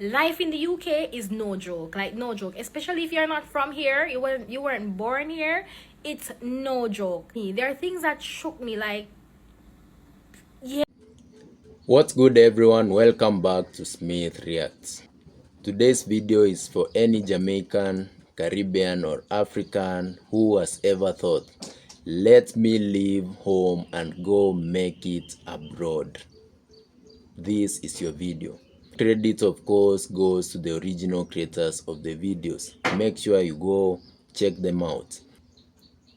Life in the UK is no joke, like no joke. Especially if you're not from here, you weren't born here. It's no joke. There are things that shook me, like yeah. What's good everyone, welcome back to Smith Reacts. Today's video is for any Jamaican, Caribbean or African who has ever thought, let me leave home and go make it abroad. This is your video. Credit of course goes to the original creators of the videos. Make sure you go check them out.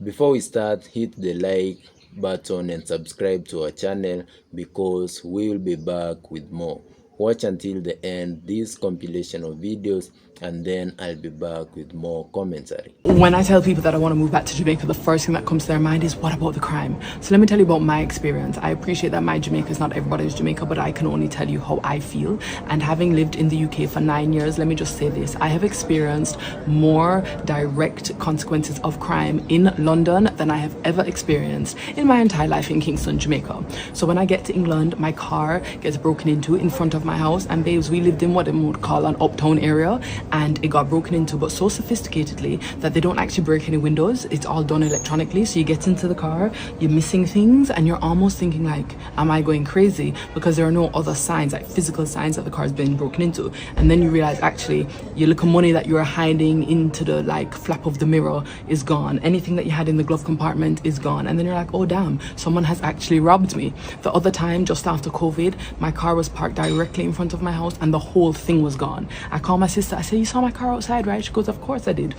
Before we start, hit the like button and subscribe to our channel because we will be back with more. Watch until the end this compilation of videos and then I'll be back with more commentary. When I tell people that I want to move back to Jamaica, the first thing that comes to their mind is, what about the crime? So let me tell you about my experience. I appreciate that my Jamaica is not everybody's Jamaica, but I can only tell you how I feel. And having lived in the UK for 9 years, let me just say this. I have experienced more direct consequences of crime in London than I have ever experienced in my entire life in Kingston, Jamaica. So when I get to England, my car gets broken into in front of my house. And babes, we lived in what they would call an uptown area. And it got broken into, but so sophisticatedly that they don't actually break any windows. It's all done electronically. So you get into the car, you're missing things, and you're almost thinking like, am I going crazy? Because there are no other signs, like physical signs that the car has been broken into. And then you realize actually your little money that you were hiding into the like flap of the mirror is gone. Anything that you had in the glove compartment is gone. And then you're like, oh damn, someone has actually robbed me. The other time, just after COVID, my car was parked directly in front of my house and the whole thing was gone. I called my sister, I said, you saw my car outside, right? She goes, of course I did.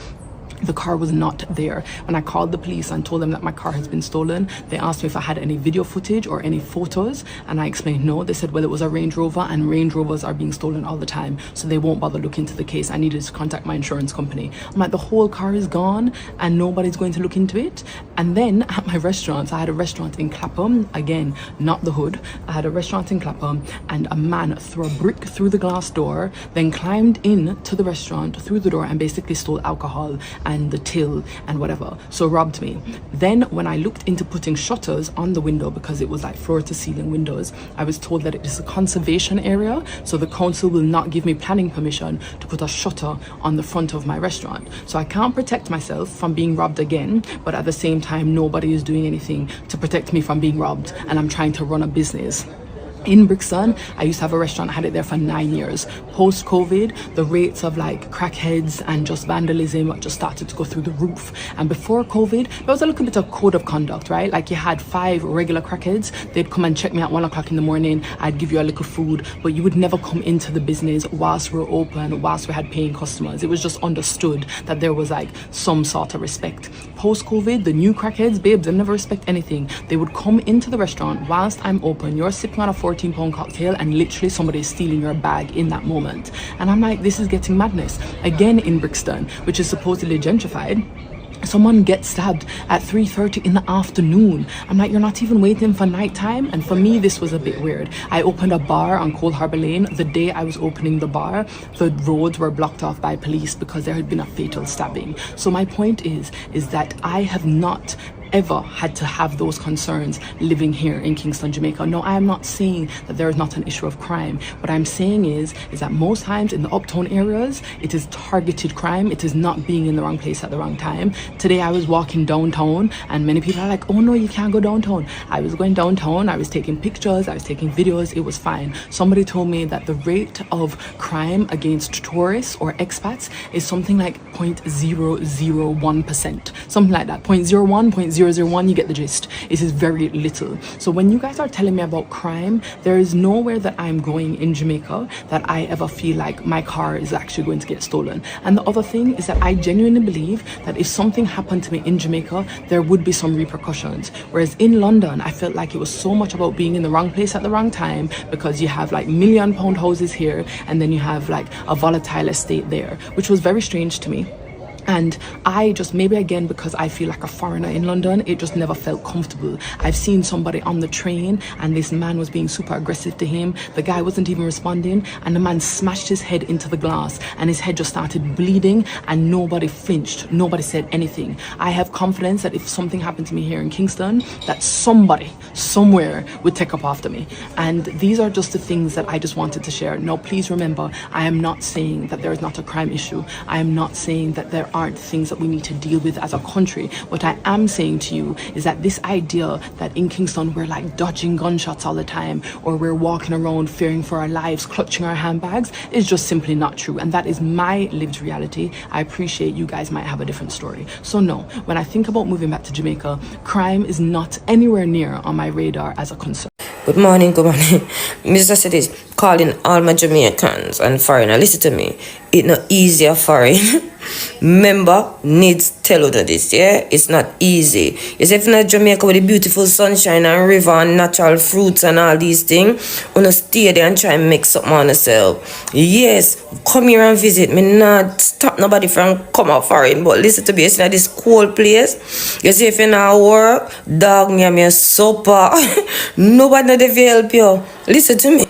The car was not there. When I called the police and told them that my car has been stolen, they asked me if I had any video footage or any photos, and I explained no. They said, well, it was a Range Rover and Range Rovers are being stolen all the time, so they won't bother looking into the case. I needed to contact my insurance company. I'm like, the whole car is gone and nobody's going to look into it. And then at my restaurant, I had a restaurant in Clapham, again, not the hood. I had a restaurant in Clapham and a man threw a brick through the glass door, then climbed in to the restaurant through the door and basically stole alcohol and the till and whatever, so robbed me. Then when I looked into putting shutters on the window, because it was like floor to ceiling windows, I was told that it is a conservation area, so the council will not give me planning permission to put a shutter on the front of my restaurant. So I can't protect myself from being robbed again, but at the same time nobody is doing anything to protect me from being robbed, and I'm trying to run a business. In Brixton, I used to have a restaurant, I had it there for 9 years. Post-COVID, the rates of like crackheads and just vandalism just started to go through the roof. And before COVID, there was a little bit of code of conduct, right? Like you had 5 regular crackheads, they'd come and check me at 1 o'clock in the morning, I'd give you a little food, but you would never come into the business whilst we were open, whilst we had paying customers. It was just understood that there was like some sort of respect. Post-COVID, the new crackheads, babes, they never respect anything. They would come into the restaurant whilst I'm open, you're sipping on a 14-pound cocktail and literally somebody is stealing your bag in that moment. And I'm like, this is getting madness. Again in Brixton, which is supposedly gentrified, someone gets stabbed at 3:30 in the afternoon. I'm like, you're not even waiting for nighttime? And for me, this was a bit weird. I opened a bar on Cold Harbour Lane. The day I was opening the bar, the roads were blocked off by police because there had been a fatal stabbing. So my point is that I have not ever had to have those concerns living here in Kingston, Jamaica. No, I am not saying that there is not an issue of crime. What I'm saying is that most times in the uptown areas, it is targeted crime. It is not being in the wrong place at the wrong time. Today I was walking downtown and many people are like, oh no, you can't go downtown. I was going downtown, I was taking pictures, I was taking videos, it was fine. Somebody told me that the rate of crime against tourists or expats is something like 0.001%, something like that, 0.01, 0.001, you get the gist. It is very little. So when you guys are telling me about crime, there is nowhere that I'm going in Jamaica that I ever feel like my car is actually going to get stolen. And the other thing is that I genuinely believe that if something happened to me in Jamaica, there would be some repercussions. Whereas in London, I felt like it was so much about being in the wrong place at the wrong time, because you have like £1,000,000 houses here and then you have like a volatile estate there, which was very strange to me. And I just, maybe again, because I feel like a foreigner in London, it just never felt comfortable. I've seen somebody on the train and this man was being super aggressive to him. The guy wasn't even responding, and the man smashed his head into the glass and his head just started bleeding, and nobody flinched. Nobody said anything. I have confidence that if something happened to me here in Kingston, that somebody somewhere would take up after me. And these are just the things that I just wanted to share. Now, please remember, I am not saying that there is not a crime issue. I am not saying that there aren't things that we need to deal with as a country. What I am saying to you is that this idea that in Kingston we're like dodging gunshots all the time, or we're walking around fearing for our lives, clutching our handbags, is just simply not true. And that is my lived reality. I appreciate you guys might have a different story. So no, when I think about moving back to Jamaica, crime is not anywhere near on my radar as a concern. Good morning. Mr. Cities, calling all my Jamaicans and foreigners. Listen to me. It's not easier foreign. Member needs tell you this, yeah? It's not easy. You see, if you're not Jamaica with the beautiful sunshine and river and natural fruits and all these things, you stay there and try and make something on yourself. Yes, come here and visit. Me not stop nobody from come out foreign, but listen to me, it's not this cold place. You see, if you're not work, dog near me supper. Nobody know they help you. Listen to me.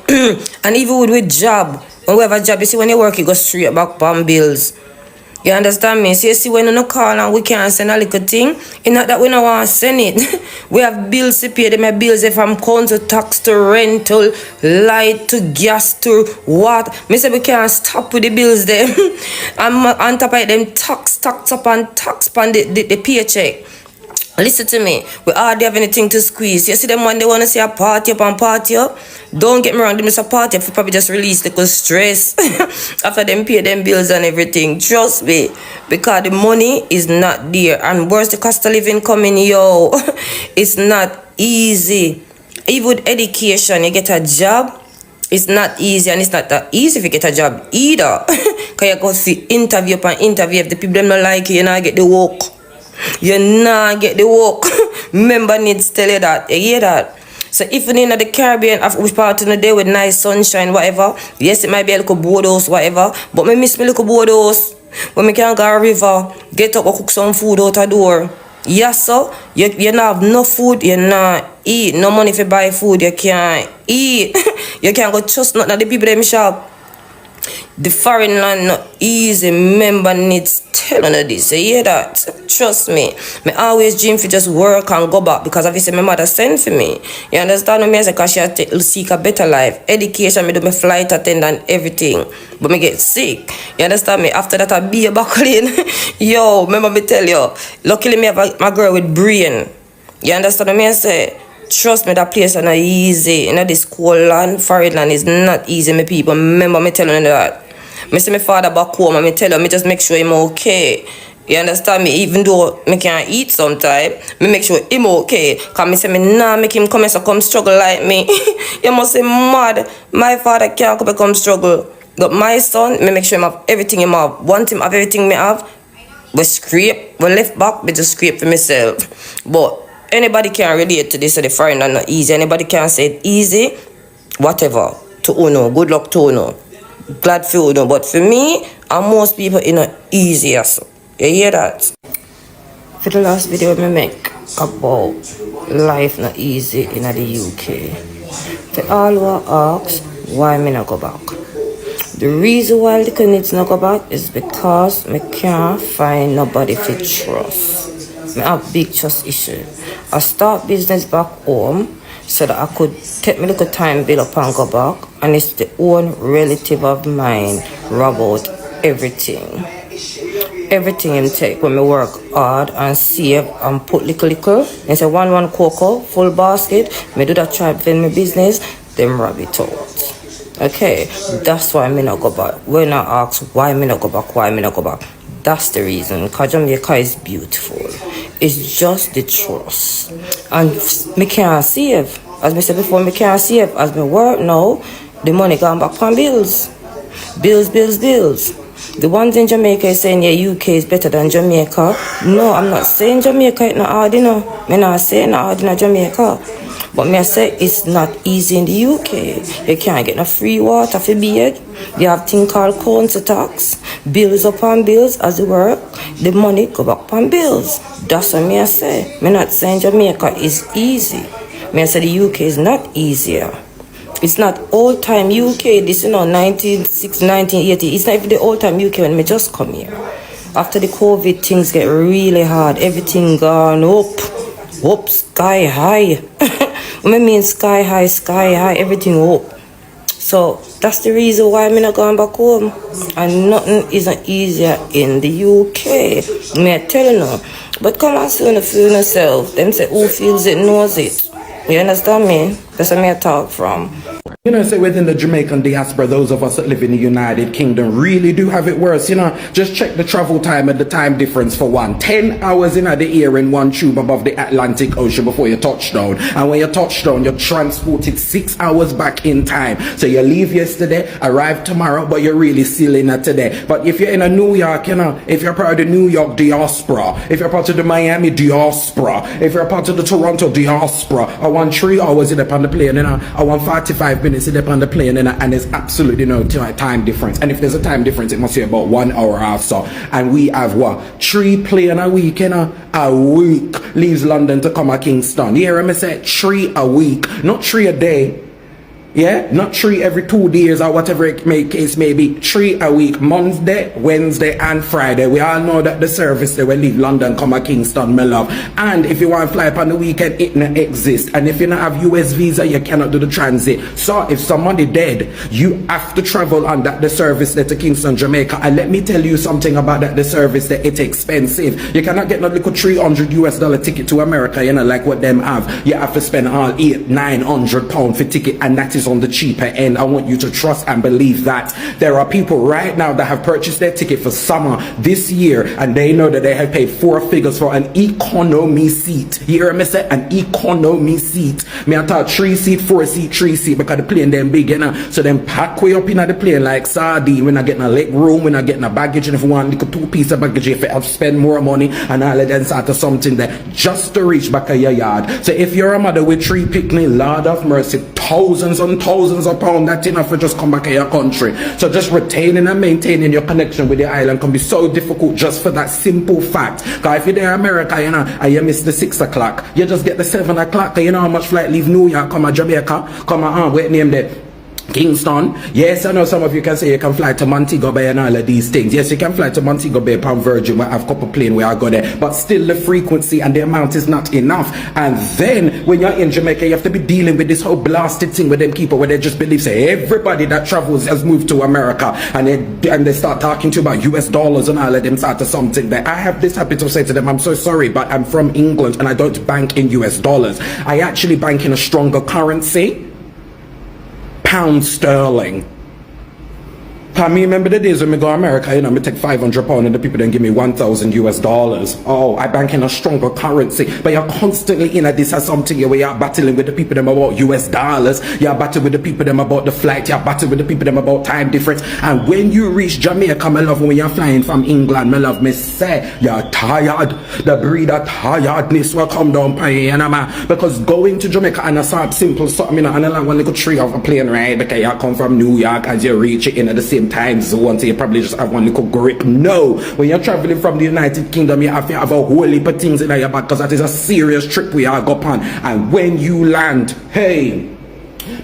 And even with job, when we have a job, you see, when you work, you go straight back on bills. You understand me? So you see, when you no call and we can't send a little thing, it's not that we don't want to send it. We have bills to pay. My bills from council tax to rental, light to gas to what. Me say we can't stop with the bills there. And on top of them, tax up and tax on the paycheck. Listen to me. We hardly have anything to squeeze. You see them when they want to see a party up and party up. Don't get me wrong, they miss a party up. We probably just release little stress after them pay them bills and everything. Trust me. Because the money is not there. And worse, the cost of living coming, yo. It's not easy. Even with education, you get a job. It's not easy, and it's not that easy if you get a job either. Because you go see interview upon interview. If the people them not like you, you not get the work. You not get the work. Member needs to tell you that. You hear that? So if you're in the Caribbean, which part of the day with nice sunshine, whatever, yes, it might be a little boathouse, whatever, but I miss my little boathouse. When we can go a river, get up and cook some food out the door. Yes, sir. You not have no food, you not eat. No money for buy food, you can't eat. You can't go trust nothing at the people them shop. The foreign land not easy. Member needs telling you this. You hear that? Trust me. I always dream for just work and go back because obviously my mother sent for me. You understand what I say? Because she seek a better life. Education, me do my flight attendant, everything. But me get sick. You understand me? After that I be a buckling. Yo, remember me tell you. Luckily me have my girl with brain. You understand what I say? Trust me, that place is not easy. You know, this cold land, foreign land is not easy, my people. Remember me telling you that. I see my father back home and me tell him, me just make sure him okay. You understand me? Even though me can't eat sometime, me make sure him okay. Because me say me nah make him come struggle like me. You must say mad. My father can't come struggle. But my son, me make sure him have everything him have. Want him have everything me have. We scrape, we left back, we just scrape for myself. But anybody can relate to this, so the foreign are not easy. Anybody can say it easy, whatever. To Uno, good luck to Uno. Glad for Uno. But for me, and most people, it's not easy. So. You hear that? For the last video I make about life not easy in the UK. To all who ask why me not go back. The reason why the kids not go back is because I can't find nobody to trust. I have big trust issue. I start business back home so that I could take me little time build up and go back, and it's the own relative of mine rob out everything. Everything him take when me work hard and save and put little. And say one cocoa, full basket, me do that try to my business, them rob it out. Okay, that's why me not go back. When I ask why me not go back, that's the reason. Because Jamaica is beautiful. It's just the trust. And me can't save. As me said before, me can't save. As me work now, the money gone back on bills. Bills. The ones in Jamaica is saying, yeah, UK is better than Jamaica. No, I'm not saying Jamaica is not hard, you know. I'm not saying not hard in Jamaica. But me I say it's not easy in the UK. You can't get no free water for bed. You have thing called council tax, bills upon bills as you work. The money go back upon bills. That's what me I say. Me not saying Jamaica is easy. Me I say the UK is not easier. It's not old time UK. This 1960, 1980. It's not even the old time UK when me just come here. After the COVID, things get really hard. Everything gone up, sky high. I mean sky high, everything up. So that's the reason why I'm not going back home. And nothing isn't easier in the UK. Me I tell you now. But come on soon, feel yourself. Them say who feels it knows it. You understand me? That's where I talk from. You know, say within the Jamaican diaspora, those of us that live in the United Kingdom really do have it worse. You know, just check the travel time and the time difference for one. 10 hours in the air in one tube above the Atlantic Ocean before you touch down. And when you touch down, you're transported 6 hours back in time. So you leave yesterday, arrive tomorrow, but you're really still in it today. But if you're in a New York, you know, if you're part of the New York diaspora, if you're part of the Miami diaspora, if you're part of the Toronto diaspora, I want 3 hours in upon the plane, you know, I want 45 minutes in upon the plane, and there's absolutely no time difference. And if there's a time difference, it must be about 1 hour or so. And we have what? 3 plane a week, you know, a week leaves London to come to Kingston. You hear me say 3 a week, not 3 a day. Yeah, not 3 every 2 days or whatever case may be. 3 a week, Monday, Wednesday, and Friday. We all know that the service they will leave London, come to Kingston, my love. And if you want to fly up on the weekend, it not exist. And if you don't have US visa, you cannot do the transit. So if somebody dead, you have to travel on that the service there to Kingston, Jamaica. And let me tell you something about that the service that it's expensive. You cannot get no little $300 ticket to America, you know, like what them have. You have to spend all £800-900 for ticket, and that is on the cheaper end. I want you to trust and believe that. There are people right now that have purchased their ticket for summer this year, and they know that they have paid 4 figures for an economy seat. You hear me say an economy seat? Me I thought 3 seat, 4 seat, 3 seat, because the plane them big, you know. So them pack way up in the plane like sardine. We're not getting a leg room, we're not getting a baggage, and if you want little 2 piece of baggage, if you have to spend more money and all of them sort of something there just to reach back of your yard. So if you're a mother with 3 picnic, Lord of mercy, thousands and thousands of pounds, that's enough to just come back to your country. So just retaining and maintaining your connection with the island can be so difficult just for that simple fact. Because if you're there in America, you know, and you miss the 6 o'clock, you just get the 7 o'clock. You know how much flight leave New York, come to Jamaica, come on, wait name there, Kingston. Yes, I know some of you can say you can fly to Montego Bay and all of these things. Yes, you can fly to Montego Bay, Palm Virgin, where I have a couple plane where I go there. But still the frequency and the amount is not enough. And then when you're in Jamaica, you have to be dealing with this whole blasted thing with them people where they just believe, say, everybody that travels has moved to America. And they start talking to you about US dollars and all of them sort of something that I have this habit of saying to them, I'm so sorry, but I'm from England and I don't bank in US dollars. I actually bank in a stronger currency. Pound sterling. I mean, remember the days when we go to America, you know, me take £500 and the people then give me $1,000. Oh, I bank in a stronger currency. But you're constantly in at this as something where you're battling with the people them about US dollars. You're battling with the people them about the flight. You're battling with the people them about time difference. And when you reach Jamaica, my love, when you're flying from England, my love, me say, you're tired. The breed of tiredness will come down by you, man. Because going to Jamaica and a sort of simple something, you know, and a long one little tree of a plane ride, because you come from New York, as you reach it in at the same time zone, so you probably just have one little grip. No, when you're traveling from the United Kingdom, you have to have a whole heap of things in your back, because that is a serious trip we are go on. And when you land, hey,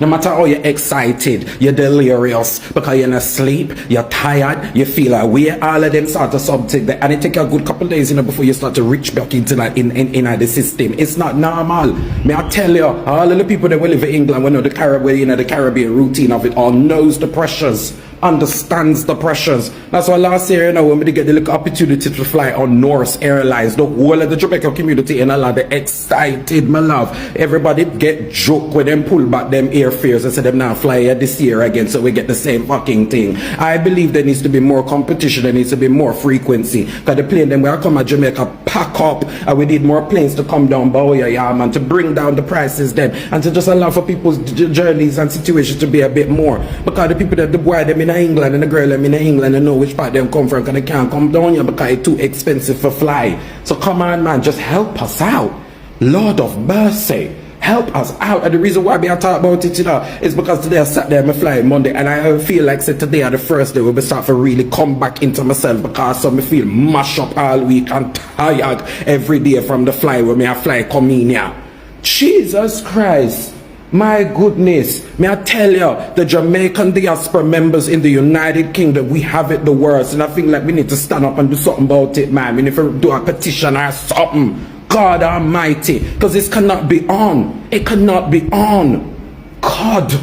no matter how you're excited, you're delirious because you're not asleep, you're tired, you feel away, all of them sort of something that, and it take a good couple of days, you know, before you start to reach back into that in the system. It's not normal. May I tell you, all of the people that will live in England, we know the Caribbean, you know, the Caribbean routine of it all, knows the pressures, understands the pressures. That's why last year, you know, when we get the little opportunity to fly on Norse Airlines, the whole of the Jamaican community and a lot of excited, my love. Everybody get joke when them pull back them airfares and say them now fly here this year again, so we get the same fucking thing. I believe there needs to be more competition, there needs to be more frequency. Because the plane them will come at Jamaica pack up, and we need more planes to come down Boya, yeah, man, to bring down the prices then, and to just allow for people's journeys and situations to be a bit more. Because the people that the boy them in England and the girl them in England and know which part them come from, because they can't come down here because it's too expensive for fly. So come on, man, just help us out. Lord of mercy. Help us out. And the reason why I talk about it, is because today I sat there and I fly Monday, and I feel like today are the first day where I start to really come back into myself, because so I feel mash up all week and tired every day from the fly where I fly come in here. Jesus Christ. My goodness, may I tell you, the Jamaican diaspora members in the United Kingdom, we have it the worst, and I feel like we need to stand up and do something about it, man. We need to do a petition or something. God Almighty, because this cannot be on. It cannot be on. God.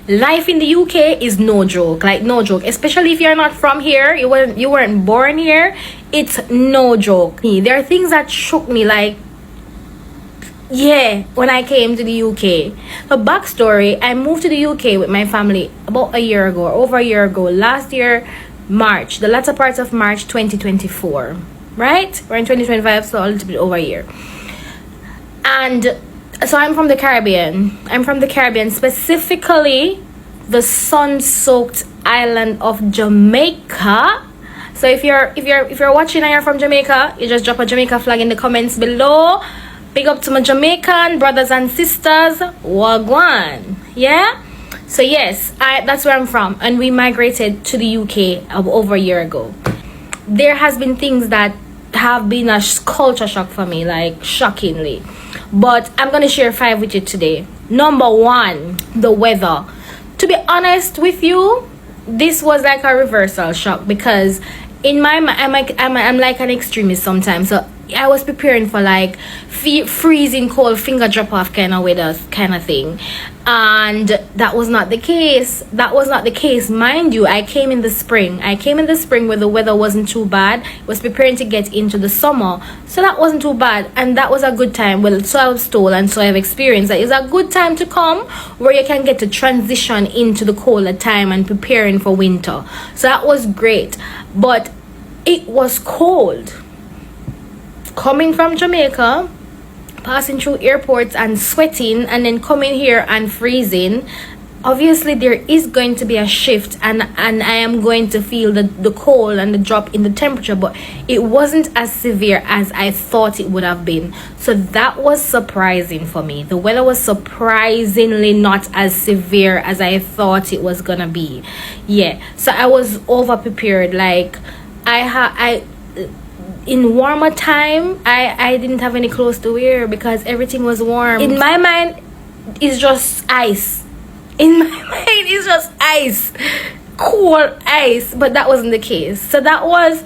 Life in the UK is no joke, like no joke, especially if you're not from here, you weren't born here. It's no joke. There are things that shook me, like, yeah, when I came to the UK. The backstory: I moved to the UK with my family about a year ago, or over a year ago, last year March, the latter part of March 2024, right? We're in 2025, so a little bit over a year. And so I'm from the Caribbean. Specifically the sun-soaked island of Jamaica. So if you're watching and you're from Jamaica, you just drop a Jamaica flag in the comments below. Big up to my Jamaican brothers and sisters. Wagwan. Yeah? So yes, that's where I'm from, and we migrated to the UK over a year ago. There has been things that have been a culture shock for me, like shockingly. But I'm going to share 5 with you today. Number 1, the weather. To be honest with you, this was like a reversal shock, because in my mind, I'm like an extremist sometimes. So I was preparing for like freezing cold, finger drop off kind of weather kind of thing, and that was not the case. Mind you, I came in the spring where the weather wasn't too bad. I was preparing to get into the summer, so that wasn't too bad, and that was a good time. Well, so I was told, and so I've experienced that it's a good time to come, where you can get to transition into the colder time and preparing for winter. So that was great, but it was cold. Coming from Jamaica, passing through airports and sweating, and then coming here and freezing, obviously there is going to be a shift, and I am going to feel the cold and the drop in the temperature, but it wasn't as severe as I thought it would have been. So that was surprising for me. The weather was surprisingly not as severe as I thought it was gonna be. Yeah, so I was over prepared. Like in warmer time, I didn't have any clothes to wear because everything was warm. In my mind, it's just ice. Cool ice. But that wasn't the case. So that was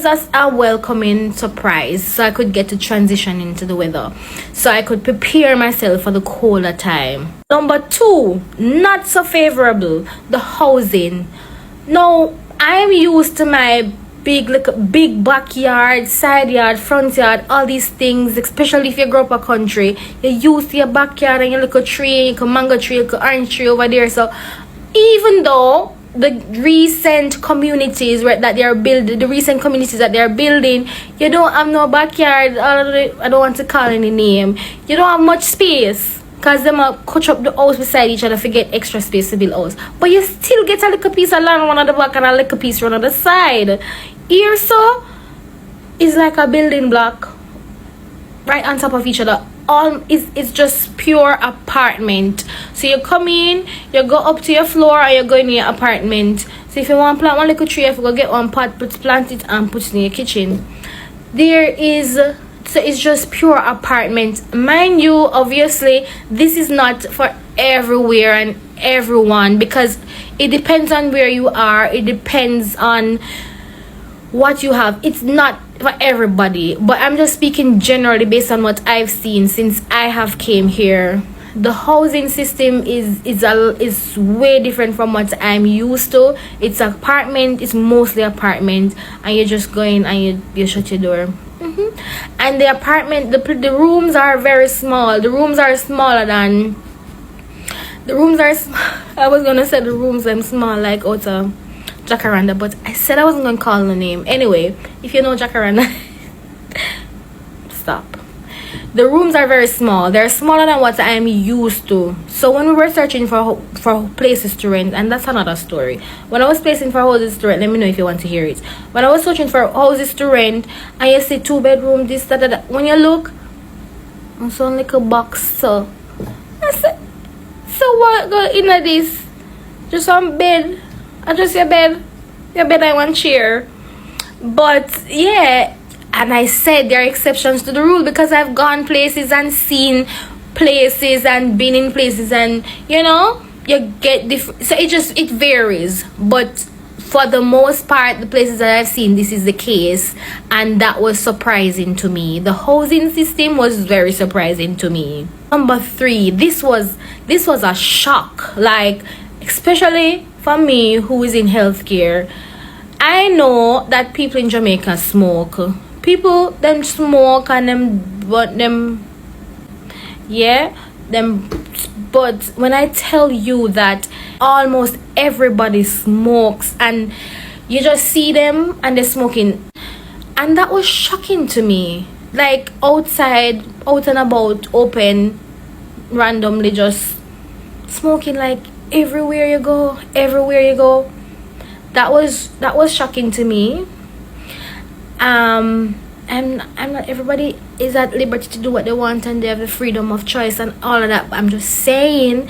just a welcoming surprise, so I could get to transition into the weather, so I could prepare myself for the colder time. Number 2, not so favorable, the housing. Now, I'm used to my big backyard, side yard, front yard, all these things, especially if you grow up a country. You're used to your backyard and your little tree, your mango tree, your orange tree over there. So even though the recent communities that they are building, you don't have no backyard. I don't want to call any name. You don't have much space, because them cut up the house beside each other to get extra space to build house. But you still get a little piece of land one on the back and a little piece one on the side. Here, so it's like a building block right on top of each other. It's just pure apartment. So you come in, you go up to your floor, and you go in your apartment. So if you want to plant one little tree, you have to go get one pot, plant it, and put it in your kitchen. So it's just pure apartment. Mind you, obviously, this is not for everywhere and everyone, because it depends on where you are. It depends on what you have. It's not for everybody, but I'm just speaking generally based on what I've seen since I have came here. The housing system is way different from what I'm used to. It's mostly apartment, and you just go in and you shut your door. And the apartment, the rooms are very small. The rooms are smaller than I was gonna say the rooms are small like out of Jacaranda, but I said I wasn't gonna call the name. Anyway, if you know Jacaranda, stop. The rooms are very small. They're smaller than what I'm used to. So when we were searching for places to rent, and that's another story. When I was placing for houses to rent, let me know if you want to hear it. When I was searching for houses to rent, and you see 2-bedroom, this, that, that, when you look, And some little box, so. I said, so what go in this? Just some bed. I just your bed. Your bed and one chair. But yeah, and I said there are exceptions to the rule because I've gone places and seen places and been in places, and you know, you get different. So it varies, but for the most part, the places that I've seen, this is the case, and that was surprising to me. The housing system was very surprising to me. Number 3, this was a shock, like especially for me who is in healthcare. I know that people in Jamaica smoke. People them smoke and but when I tell you that almost everybody smokes, and you just see them and they're smoking, and that was shocking to me. Like outside, out and about, open, randomly just smoking, like everywhere you go. That was shocking to me. I'm not, everybody is at liberty to do what they want and they have the freedom of choice and all of that, but I'm just saying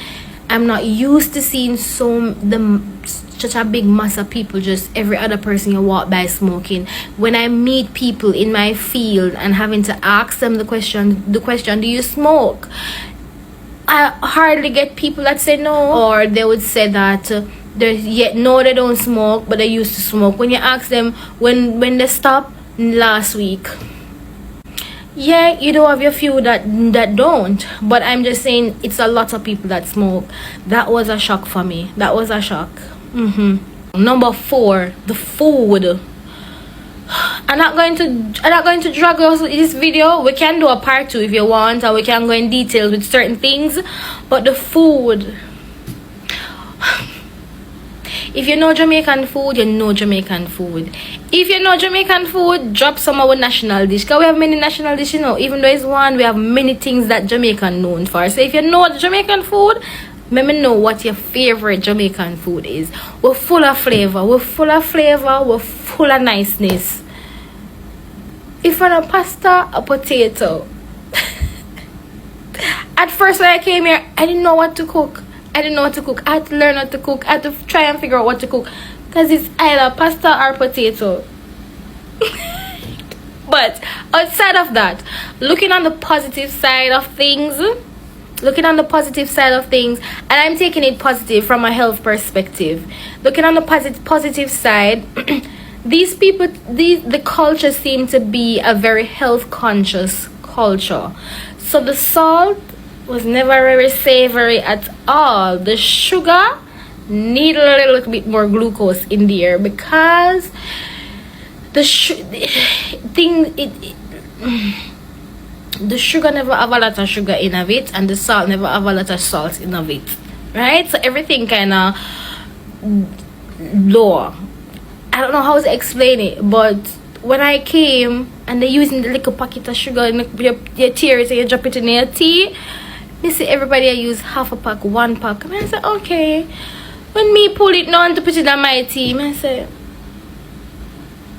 I'm not used to seeing such a big mass of people, just every other person you walk by smoking. When I meet people in my field and having to ask them the question, do you smoke? I hardly get people that say no, or they would say that no, they don't smoke, but they used to smoke. When you ask them when they stopped, last week. Yeah, you do have your few that don't, but I'm just saying it's a lot of people that smoke. That was a shock for me. That was a shock. Number 4, the food. I'm not going to drag us with this video. We can do a part 2 if you want, or we can go in details with certain things, but the food. If you know Jamaican food, you know Jamaican food. If you know Jamaican food, drop some of our national dish. Because we have many national dishes, you know. Even though it's one, we have many things that Jamaican known for. So if you know Jamaican food, let me know what your favorite Jamaican food is. We're full of flavor. We're full of niceness. If you're a pasta, a potato. At first when I came here, I didn't know what to cook. I had to learn how to cook. I had to try and figure out what to cook, because it's either pasta or potato. But outside of that, looking on the positive side of things, and I'm taking it positive from a health perspective. Looking on the positive side, these people, the culture seem to be a very health conscious culture. So the salt was never very savory at all. The sugar need a little bit more glucose in there, because the sugar never have a lot of sugar in of it, and the salt never have a lot of salt in of it, right? So everything kind of lower. I don't know how to explain it, but when I came and they're using the little packet of sugar and you tear it and you drop it in your tea, you see everybody I use half a pack, 1 pack. And I said, okay. When me pull it now to put it on my tea, I say,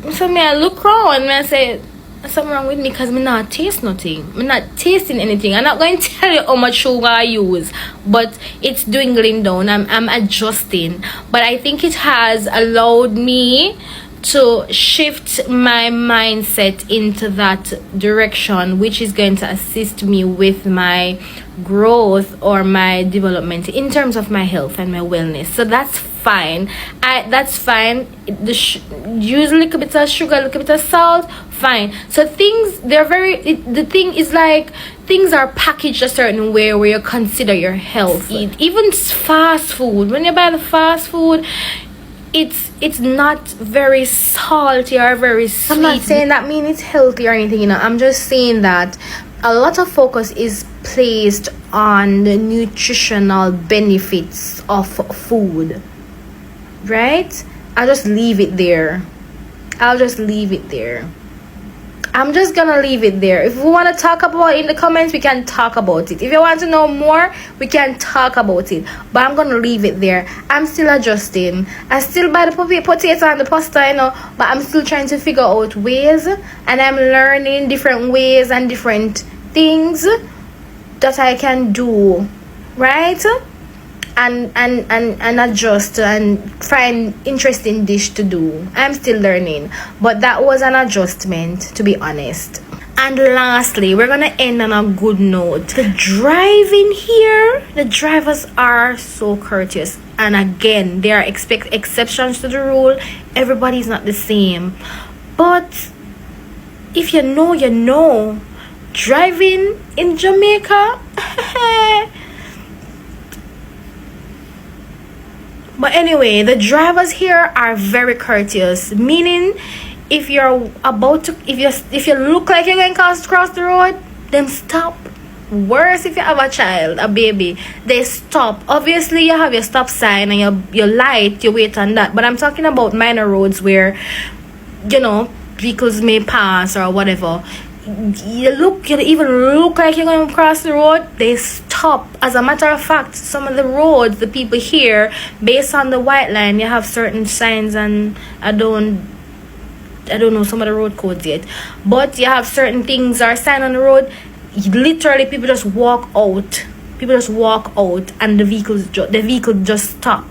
I look around and I say, there's something wrong with me, because I'm not taste nothing. I'm not tasting anything. I'm not going to tell you how much sugar I use, but it's dwindling down. I'm adjusting. But I think it has allowed me to shift my mindset into that direction, which is going to assist me with my growth or my development in terms of my health and my wellness. So that's fine. That's fine. Use a little bit of sugar, a little bit of salt, fine. So things, the thing is like, things are packaged a certain way where you consider your health. Even fast food, when you buy the fast food, it's not very salty or very sweet. I'm not saying that means it's healthy or anything, you know. I'm just saying that a lot of focus is placed on the nutritional benefits of food, right? I'll just leave it there. I'm just gonna leave it there. If we want to talk about it in the comments, we can talk about it. If you want to know more, we can talk about it. But I'm gonna leave it there. I'm still adjusting. I still buy the potato and the pasta, you know, but I'm still trying to figure out ways, and I'm learning different ways and different things that I can do, right? And adjust and find interesting dish to do. I'm still learning, but that was an adjustment, to be honest. And lastly, we're gonna end on a good note. The driving here, the drivers are so courteous, and again, there are exceptions to the rule. Everybody's not the same, but if you know, you know. Driving in Jamaica but anyway, the drivers here are very courteous, meaning if you're about to, if you look like you're going to cross the road, then stop. Worse if you have a child, a baby, they stop. Obviously you have your stop sign and your light, you wait on that, but I'm talking about minor roads where, you know, vehicles may pass or whatever. You even look like you're going to cross the road, they stop. As a matter of fact, some of the roads, the people here, based on the white line, you have certain signs, and I don't know some of the road codes yet, but you have certain things are signed on the road. Literally people just walk out, and the vehicle just stop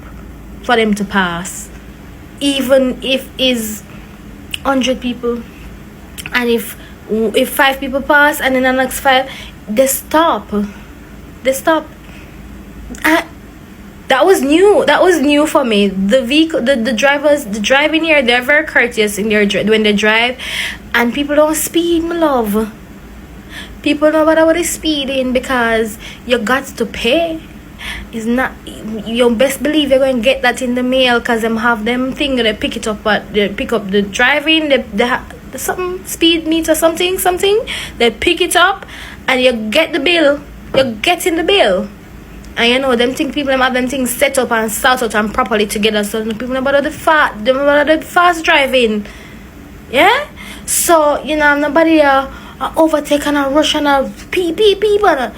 for them to pass, even if is 100 people, and if 5 people pass and then the next 5, they stop. That was new for me. The driving here, they're very courteous in when they drive, and people don't speed, my love. People know what is speeding, because you got to pay. It's not, you best believe you're going to get that in the mail, because them have them thing, they pick it up, but they pick up the driving, they something speed meter, something they pick it up and you get the bill. You're getting the bill, and you know them people have them things set up and start out and properly together, so the people about the fast driving. Yeah, so you know nobody overtake and a rush and a people.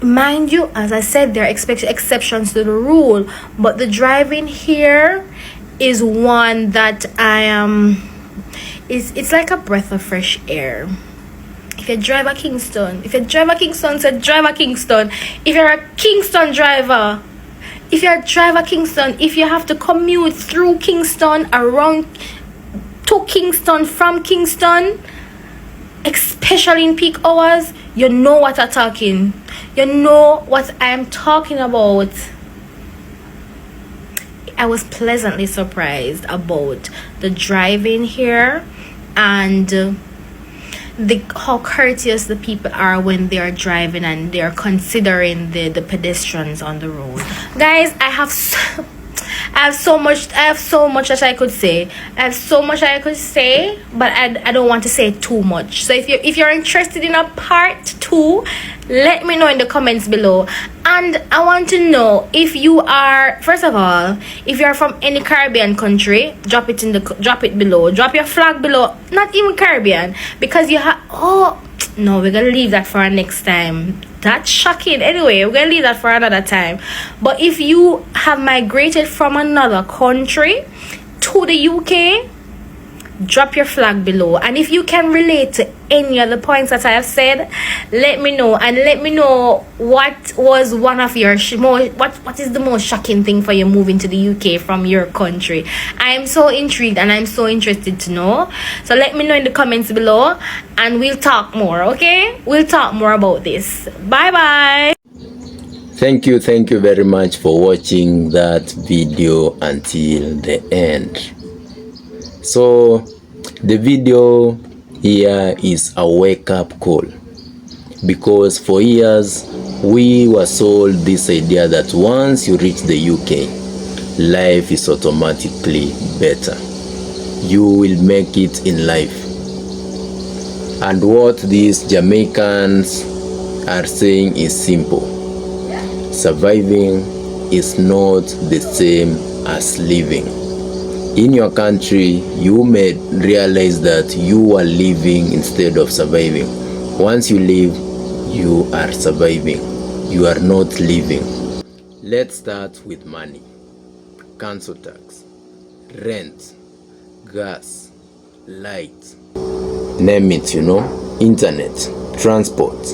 Mind you, as I said, there are exceptions to the rule, but the driving here is one that it's like a breath of fresh air. If you drive a Kingston, say drive a Kingston. If you're a Kingston driver, if you have to commute through Kingston, around to Kingston, from Kingston, especially in peak hours, you know what I'm talking. You know what I'm talking about. I was pleasantly surprised about the driving here, and how courteous the people are when they are driving and they are considering the pedestrians on the road. Guys, I have so much that I could say. But I don't want to say too much. So if you're interested in a part 2, let me know in the comments below. And I want to know if you are, first of all, if you are from any Caribbean country, drop it below. Drop your flag below. Not even Caribbean, because you have, oh no, we're gonna leave that for our next time. That's shocking. Anyway, we're gonna leave that for another time. But if you have migrated from another country to the UK, drop your flag below. And if you can relate to any of the points that I have said, let me know. And let me know what was one of your what is the most shocking thing for you moving to the UK from your country. I am so intrigued and I'm so interested to know. So let me know in the comments below, and we'll talk more. Okay, we'll talk more about this. Bye bye. Thank you very much for watching that video until the end. So the video here is a wake-up call, because for years we were sold this idea that once you reach the UK, life is automatically better. You will make it in life. And what these Jamaicans are saying is simple. Surviving is not the same as living. In your country, you may realize that you are living instead of surviving. Once you live, you are surviving. You are not living. Let's start with money. Council tax, rent, gas, light, name it, internet, transport.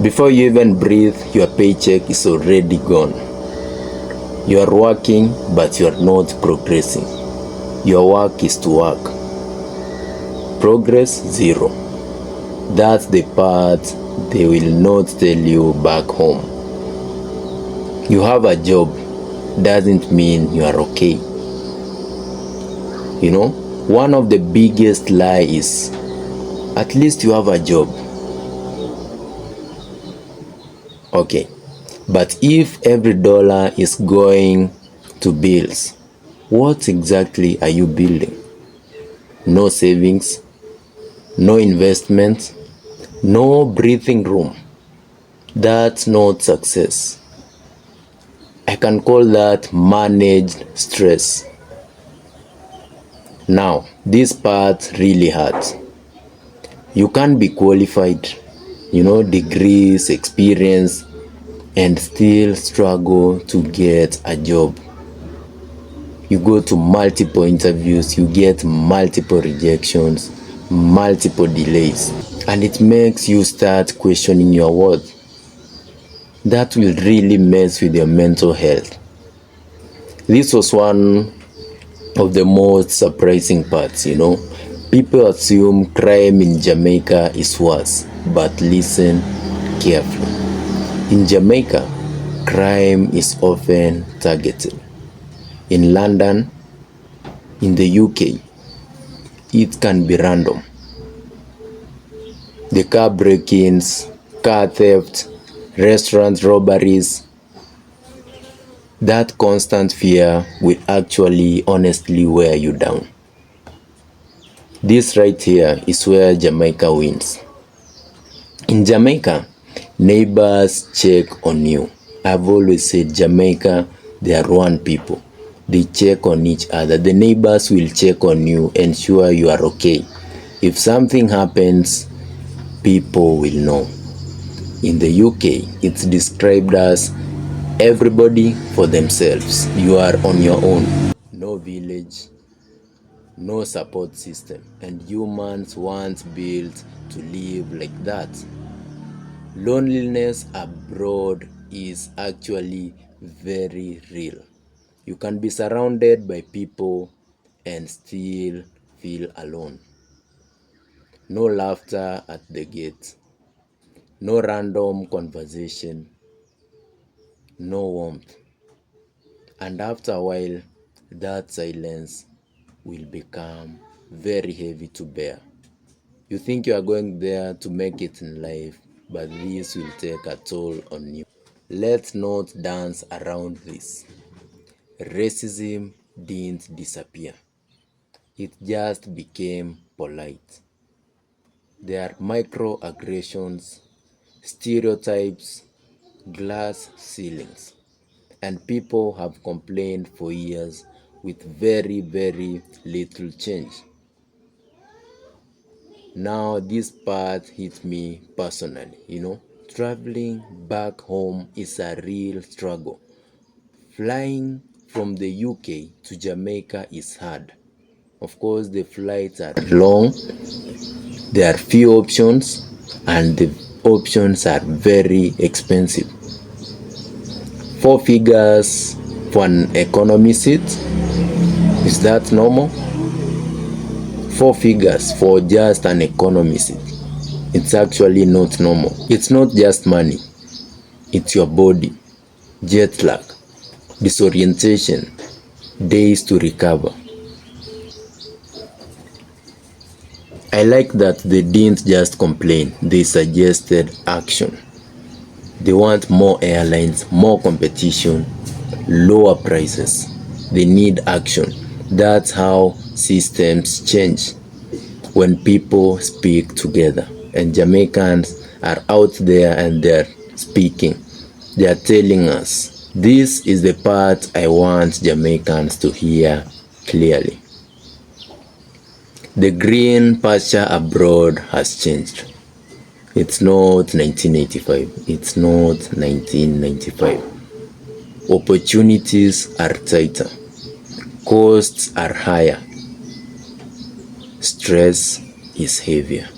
Before you even breathe, your paycheck is already gone. You are working, but you are not progressing. Your work is to work. Progress, zero. That's the part they will not tell you back home. You have a job doesn't mean you are okay. You know, one of the biggest lies is, at least you have a job. Okay, but if every dollar is going to bills, what exactly are you building? No savings, no investment, no breathing room. That's not success. I can call that managed stress. Now, this part really hurts. You can't be qualified, degrees, experience, and still struggle to get a job. You go to multiple interviews, you get multiple rejections, multiple delays, and it makes you start questioning your worth. That will really mess with your mental health. This was one of the most surprising parts. People assume crime in Jamaica is worse, but listen carefully. In Jamaica, crime is often targeted. In London, in the UK, it can be random. The car break-ins, car theft, restaurant robberies, that constant fear will actually honestly wear you down. This right here is where Jamaica wins. In Jamaica, neighbors check on you. I've always said Jamaica, they are one people. They check on each other. The neighbors will check on you, ensure you are okay. If something happens, people will know. In the UK, it's described as everybody for themselves. You are on your own. No village, no support system, and humans weren't built to live like that. Loneliness abroad is actually very real. You can be surrounded by people and still feel alone. No laughter at the gate, no random conversation, no warmth. And after a while, that silence will become very heavy to bear. You think you are going there to make it in life, but this will take a toll on you. Let's not dance around this. Racism didn't disappear. It just became polite. There are microaggressions, stereotypes, glass ceilings, and people have complained for years with very, very little change. Now this part hit me personally. Traveling back home is a real struggle. Flying from the UK to Jamaica is hard. Of course, the flights are long, there are few options, and the options are very expensive. 4 figures for an economy seat, is that normal? 4 figures for just an economy seat. It's actually not normal. It's not just money, it's your body, jet lag, disorientation, days to recover. I like that they didn't just complain, they suggested action. They want more airlines, more competition, lower prices. They need action. That's how systems change, when people speak together. And Jamaicans are out there and they're speaking. They are telling us, this is the part I want Jamaicans to hear clearly. The green pasture abroad has changed. It's not 1985. It's not 1995. Opportunities are tighter. Costs are higher. Stress is heavier.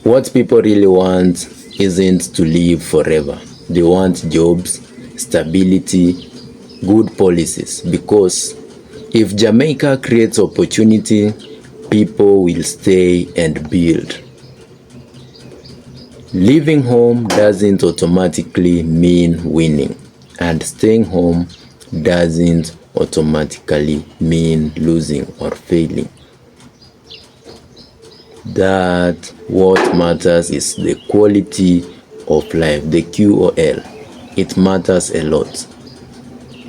What people really want isn't to live forever. They want jobs, stability, good policies, because if Jamaica creates opportunity, people will stay and build. Leaving home doesn't automatically mean winning, and staying home doesn't automatically mean losing or failing. That what matters is the quality of life, the QOL. It matters a lot.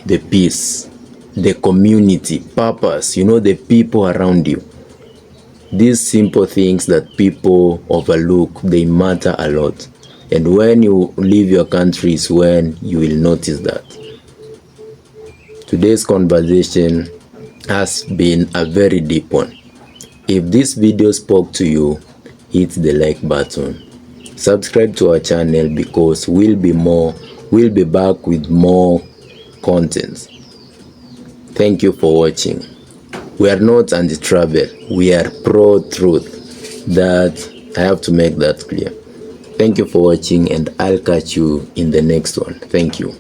The peace, the community, purpose, the people around you. These simple things that people overlook, they matter a lot. And when you leave your country is when you will notice that. Today's conversation has been a very deep one. If this video spoke to you, hit the like button. Subscribe to our channel because we'll be back with more content. Thank you for watching. We are not anti-travel, we are pro-truth. That I have to make that clear. Thank you for watching, and I'll catch you in the next one. Thank you.